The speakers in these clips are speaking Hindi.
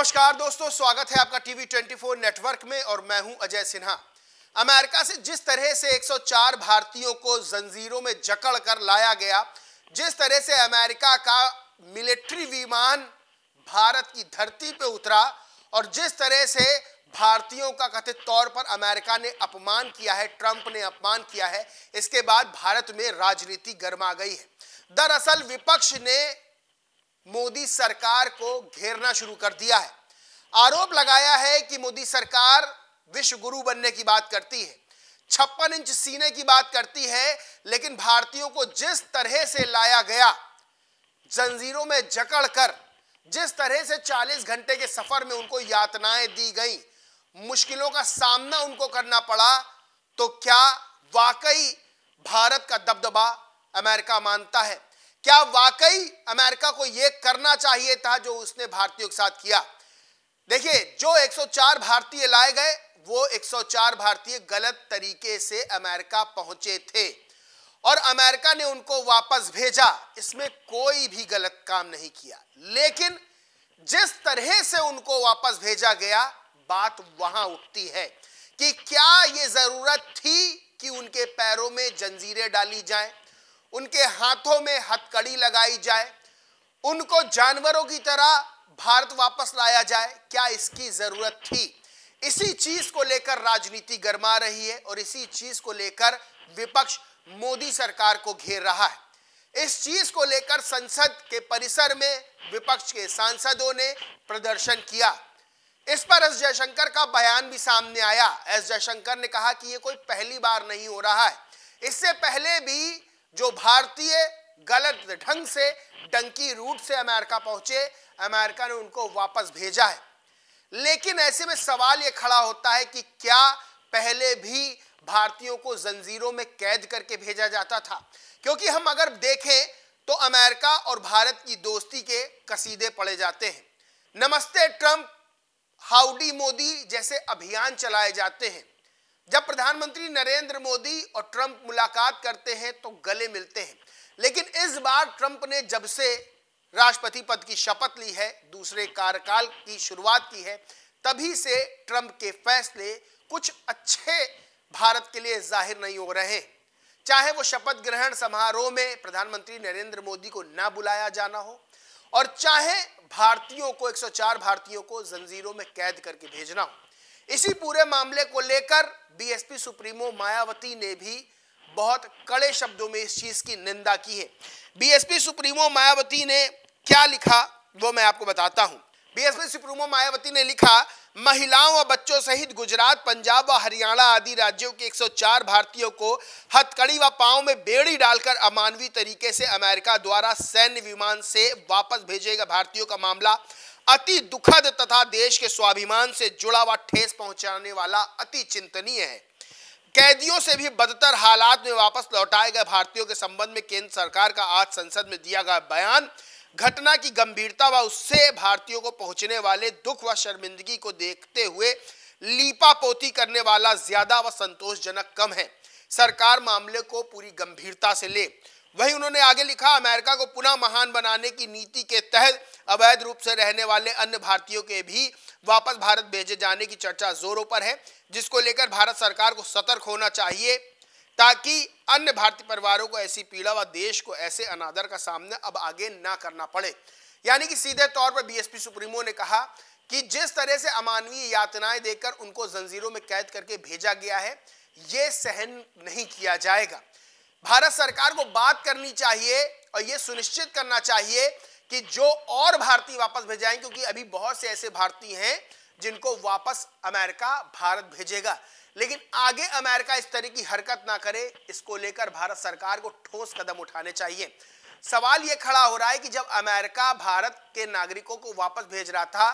नमस्कार दोस्तों, स्वागत है आपका टीवी 24 नेटवर्क में और मैं हूं अजय सिन्हा। अमेरिका से जिस तरह से 104 भारतीयों को जंजीरों में जकड़ कर लाया गया, जिस तरह से अमेरिका का मिलिट्री विमान भारत की धरती पे उतरा और जिस तरह से भारतीयों का कथित तौर पर अमेरिका ने अपमान किया है, ट्रंप ने अपमान किया है, इसके बाद भारत में राजनीति गर्मा गई है। दरअसल विपक्ष ने मोदी सरकार को घेरना शुरू कर दिया है। आरोप लगाया है कि मोदी सरकार विश्व गुरु बनने की बात करती है, 56 इंच सीने की बात करती है, लेकिन भारतीयों को जिस तरह से लाया गया, जंजीरों में जकड़कर, जिस तरह से 40 घंटे के सफर में उनको यातनाएं दी गई, मुश्किलों का सामना उनको करना पड़ा, तो क्या वाकई भारत का दबदबा अमेरिका मानता है? क्या वाकई अमेरिका को यह करना चाहिए था जो उसने भारतीयों के साथ किया? देखिए, जो 104 भारतीय लाए गए, वो 104 भारतीय गलत तरीके से अमेरिका पहुंचे थे और अमेरिका ने उनको वापस भेजा। इसमें कोई भी गलत काम नहीं किया, लेकिन जिस तरह से उनको वापस भेजा गया, बात वहां उठती है कि क्या यह जरूरत थी कि उनके पैरों में जंजीरें डाली जाएं, उनके हाथों में हथकड़ी लगाई जाए, उनको जानवरों की तरह भारत वापस लाया जाए? क्या इसकी जरूरत थी? इसी चीज को लेकर राजनीति गरमा रही है और इसी चीज को लेकर विपक्ष मोदी सरकार को घेर रहा है। इस चीज को लेकर संसद के परिसर में विपक्ष के सांसदों ने प्रदर्शन किया। इस पर एस जयशंकर का बयान भी सामने आया। एस जयशंकर ने कहा कि यह कोई पहली बार नहीं हो रहा है, इससे पहले भी जो भारतीय गलत ढंग से डंकी रूट से अमेरिका पहुंचे, अमेरिका ने उनको वापस भेजा है। लेकिन ऐसे में सवाल यह खड़ा होता है कि क्या पहले भी भारतीयों को जंजीरों में कैद करके भेजा जाता था? क्योंकि हम अगर देखें तो अमेरिका और भारत की दोस्ती के कसीदे पढ़े जाते हैं। नमस्ते ट्रंप, हाउडी मोदी जैसे अभियान चलाए जाते हैं। जब प्रधानमंत्री नरेंद्र मोदी और ट्रंप मुलाकात करते हैं तो गले मिलते हैं, लेकिन इस बार ट्रंप ने जब से राष्ट्रपति पद की शपथ ली है, दूसरे कार्यकाल की शुरुआत की है, तभी से ट्रंप के फैसले कुछ अच्छे भारत के लिए जाहिर नहीं हो रहे हैं। चाहे वो शपथ ग्रहण समारोह में प्रधानमंत्री नरेंद्र मोदी को ना बुलाया जाना हो और चाहे भारतीयों को, 104 भारतीयों को जंजीरों में कैद करके भेजना हो। इसी पूरे मामले को लेकर बीएसपी सुप्रीमो मायावती ने भी बहुत कड़े शब्दों में इस चीज की निंदा की है। बीएसपी सुप्रीमो मायावती ने क्या लिखा वो मैं आपको बताता हूं। बीएसपी सुप्रीमो मायावती ने लिखा, महिलाओं व बच्चों सहित गुजरात, पंजाब व हरियाणा आदि राज्यों के 104 भारतीयों को हथकड़ी व पांव में बेड़ी डालकर अमानवीय तरीके से अमेरिका द्वारा सैन्य विमान से वापस भेजे गए भारतीयों का मामला अति दुखद तथा देश के स्वाभिमान से जुड़ा व ठेस पहुंचाने वाला अति चिंतनीय है। कैदियों से भी बदतर हालात में वापस लौटाए गए भारतीयों के संबंध में केंद्र सरकार का आज संसद में दिया गया बयान घटना की गंभीरता व उससे भारतीयों को पहुंचने वाले दुख व शर्मिंदगी को देखते हुए लीपापोती करने वाला ज्यादा व संतोषजनक कम है। सरकार मामले को पूरी गंभीरता से ले। वहीं उन्होंने आगे लिखा, अमेरिका को पुनः महान बनाने की नीति के तहत अवैध रूप से रहने वाले अन्य भारतीयों के भी वापस भारत भेजे जाने की चर्चा जोरों पर है, जिसको लेकर भारत सरकार को सतर्क होना चाहिए ताकि अन्य भारतीय परिवारों को ऐसी पीड़ा व देश को ऐसे अनादर का सामना अब आगे ना करना पड़े। यानी कि सीधे तौर पर बीएसपी सुप्रीमो ने कहा कि जिस तरह से अमानवीय यातनाएं देकर उनको जंजीरों में कैद करके भेजा गया है, ये सहन नहीं किया जाएगा। भारत सरकार को बात करनी चाहिए और यह सुनिश्चित करना चाहिए कि जो और भारतीय वापस भेजाएं, क्योंकि अभी बहुत से ऐसे भारतीय हैं जिनको वापस अमेरिका भारत भेजेगा, लेकिन आगे अमेरिका इस तरह की हरकत ना करे, इसको लेकर भारत सरकार को ठोस कदम उठाने चाहिए। सवाल यह खड़ा हो रहा है कि जब अमेरिका भारत के नागरिकों को वापस भेज रहा था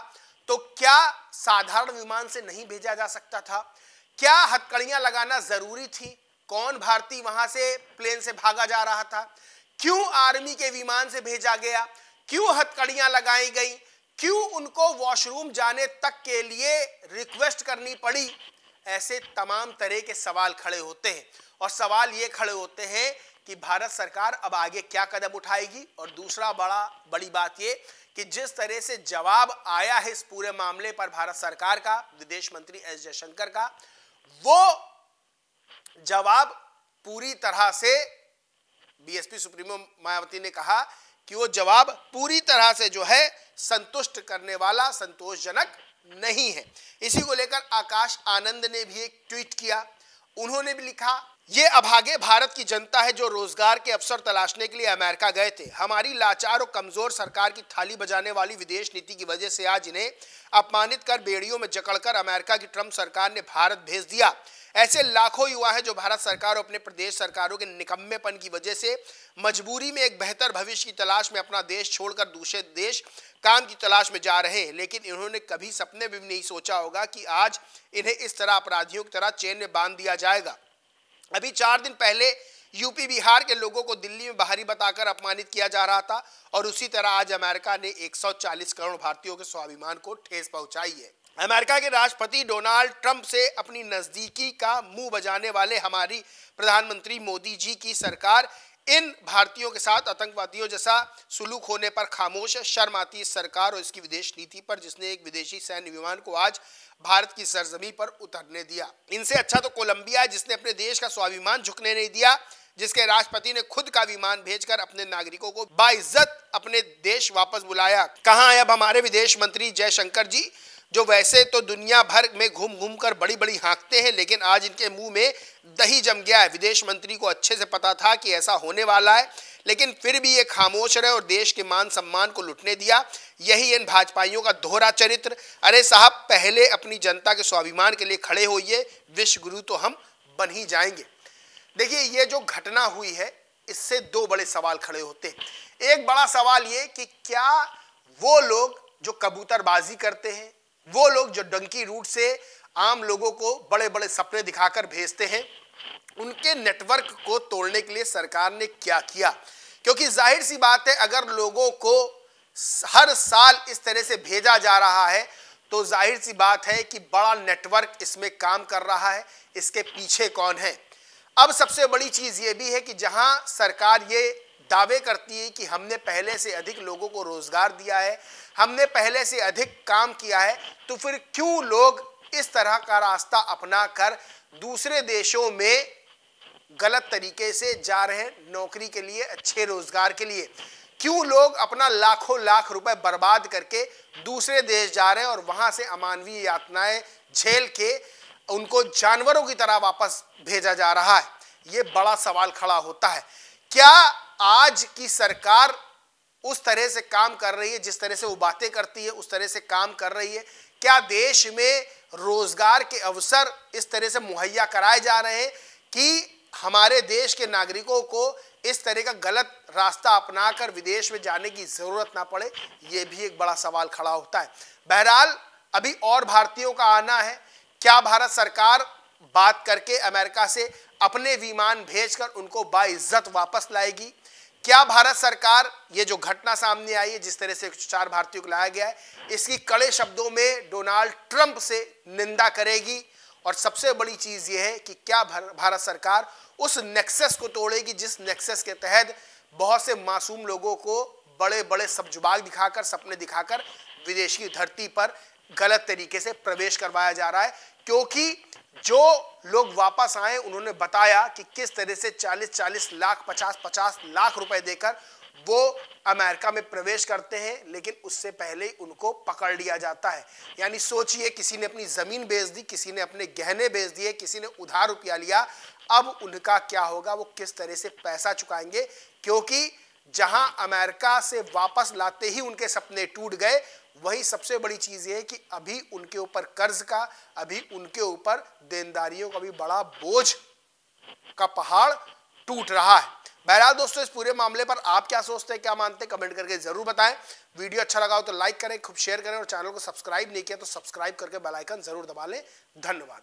तो क्या साधारण विमान से नहीं भेजा जा सकता था? क्या हथकड़ियां लगाना जरूरी थी? कौन भारतीय वहां से प्लेन से भागा जा रहा था? क्यों आर्मी के विमान से भेजा गया? क्यों हथकड़ियां लगाई गई? क्यों उनको वॉशरूम जाने तक के लिए रिक्वेस्ट करनी पड़ी? ऐसे तमाम तरह के सवाल खड़े होते हैं और सवाल ये खड़े होते हैं कि भारत सरकार अब आगे क्या कदम उठाएगी। और दूसरा बड़ी बात ये कि जिस तरह से जवाब आया है इस पूरे मामले पर भारत सरकार का, विदेश मंत्री एस जयशंकर का, वो जवाब पूरी तरह से बीएसपी सुप्रीमो मायावती ने कहा कि वो जवाब पूरी तरह से जो है संतुष्ट करने वाला, संतोषजनक नहीं है। इसी को लेकर आकाश आनंद ने भी एक ट्वीट किया। उन्होंने भी लिखा, ये अभागे भारत की जनता है जो रोजगार के अवसर तलाशने के लिए अमेरिका गए थे। हमारी लाचार और कमजोर सरकार की थाली बजाने वाली विदेश नीति की वजह से आज इन्हें अपमानित कर बेड़ियों में जकड़कर अमेरिका की ट्रंप सरकार ने भारत भेज दिया। ऐसे लाखों युवा हैं जो भारत सरकार और अपने प्रदेश सरकारों के निकम्मेपन की वजह से मजबूरी में एक बेहतर भविष्य की तलाश में अपना देश छोड़कर दूसरे देश काम की तलाश में जा रहे हैं, लेकिन इन्होंने कभी सपने में भी नहीं सोचा होगा कि आज इन्हें इस तरह अपराधियों की तरह चेन में बांध दिया जाएगा। अभी 4 दिन पहले यूपी बिहार के लोगों को दिल्ली में बाहरी बताकर अपमानित किया जा रहा था और उसी तरह आज अमेरिका ने 140 करोड़ भारतीयों के स्वाभिमान को ठेस पहुंचाई है। अमेरिका के राष्ट्रपति डोनाल्ड ट्रंप से अपनी नजदीकी का मुंह बजाने वाले हमारी प्रधानमंत्री मोदी जी की सरकार इन भारतीयों के साथ आतंकवादियों जैसा सुलूक होने पर खामोश है। शर्म आती इस सरकार और इसकी विदेश नीति पर, जिसने एक विदेशी सैन्य विमान को आज भारत की सरजमी पर उतरने दिया। इनसे अच्छा तो कोलंबिया है, जिसने अपने देश का स्वाभिमान झुकने नहीं दिया, जिसके राष्ट्रपति ने खुद का विमान भेजकर अपने नागरिकों को बाइज्जत अपने देश वापस बुलाया। कहां है अब हमारे विदेश मंत्री जयशंकर जी, जो वैसे तो दुनिया भर में घूम घूम कर बड़ी बड़ी हाँकते हैं, लेकिन आज इनके मुंह में दही जम गया है। विदेश मंत्री को अच्छे से पता था कि ऐसा होने वाला है, लेकिन फिर भी ये खामोश रहे और देश के मान सम्मान को लुटने दिया। यही इन भाजपाइयों का दोहरा चरित्र। अरे साहब, पहले अपनी जनता के स्वाभिमान के लिए खड़े होइए, विश्व गुरु तो हम बन ही जाएंगे। देखिए, ये जो घटना हुई है इससे 2 बड़े सवाल खड़े होते हैं। एक बड़ा सवाल ये कि क्या वो लोग जो कबूतरबाजी करते हैं, वो लोग जो डंकी रूट से आम लोगों को बड़े बड़े सपने दिखाकर भेजते हैं, उनके नेटवर्क को तोड़ने के लिए सरकार ने क्या किया? क्योंकि जाहिर सी बात है, अगर लोगों को हर साल इस तरह से भेजा जा रहा है तो जाहिर सी बात है कि बड़ा नेटवर्क इसमें काम कर रहा है। इसके पीछे कौन है? अब सबसे बड़ी चीज ये भी है कि जहां सरकार ये दावे करती है कि हमने पहले से अधिक लोगों को रोजगार दिया है, हमने पहले से अधिक काम किया है, तो फिर क्यों लोग इस तरह का रास्ता अपनाकर दूसरे देशों में गलत तरीके से जा रहे हैं नौकरी के लिए, अच्छे रोजगार के लिए? क्यों लोग अपना लाखों लाख रुपए बर्बाद करके दूसरे देश जा रहे हैं और वहां से अमानवीय यातनाएं झेल के उनको जानवरों की तरह वापस भेजा जा रहा है? ये बड़ा सवाल खड़ा होता है। क्या आज की सरकार उस तरह से काम कर रही है, जिस तरह से वो बातें करती है उस तरह से काम कर रही है? क्या देश में रोजगार के अवसर इस तरह से मुहैया कराए जा रहे हैं कि हमारे देश के नागरिकों को इस तरह का गलत रास्ता अपनाकर विदेश में जाने की जरूरत ना पड़े? ये भी एक बड़ा सवाल खड़ा होता है। बहरहाल, अभी और भारतीयों का आना है। क्या भारत सरकार बात करके अमेरिका से अपने विमान भेजकर उनको बाइज्जत वापस लाएगी? क्या भारत सरकार ये जो घटना सामने आई है, जिस तरह से 4 भारतीयों को लाया गया है, इसकी कड़े शब्दों में डोनाल्ड ट्रंप से निंदा करेगी? और सबसे बड़ी चीज ये है कि क्या भारत सरकार उस नेक्सस को तोड़ेगी जिस नेक्सस के तहत बहुत से मासूम लोगों को बड़े बड़े सब्जुबाग दिखाकर, सपने दिखाकर विदेशी धरती पर गलत तरीके से प्रवेश करवाया जा रहा है? क्योंकि जो लोग वापस आए उन्होंने बताया कि किस तरह से 40-40 लाख, 50-50 लाख रुपए देकर वो अमेरिका में प्रवेश करते हैं, लेकिन उससे पहले उनको पकड़ लिया जाता है। यानी सोचिए, किसी ने अपनी जमीन बेच दी, किसी ने अपने गहने बेच दिए, किसी ने उधार रुपया लिया। अब उनका क्या होगा? वो किस तरह से पैसा चुकाएंगे? क्योंकि जहां अमेरिका से वापस लाते ही उनके सपने टूट गए, वही सबसे बड़ी चीज ये है कि अभी उनके ऊपर कर्ज का, अभी उनके ऊपर देनदारियों का भी बड़ा बोझ का पहाड़ टूट रहा है। बहरहाल दोस्तों, इस पूरे मामले पर आप क्या सोचते हैं, क्या मानते हैं, कमेंट करके जरूर बताएं। वीडियो अच्छा लगा हो तो लाइक करें, खूब शेयर करें और चैनल को सब्सक्राइब नहीं किया तो सब्सक्राइब करके बेल आइकन जरूर दबा लें। धन्यवाद।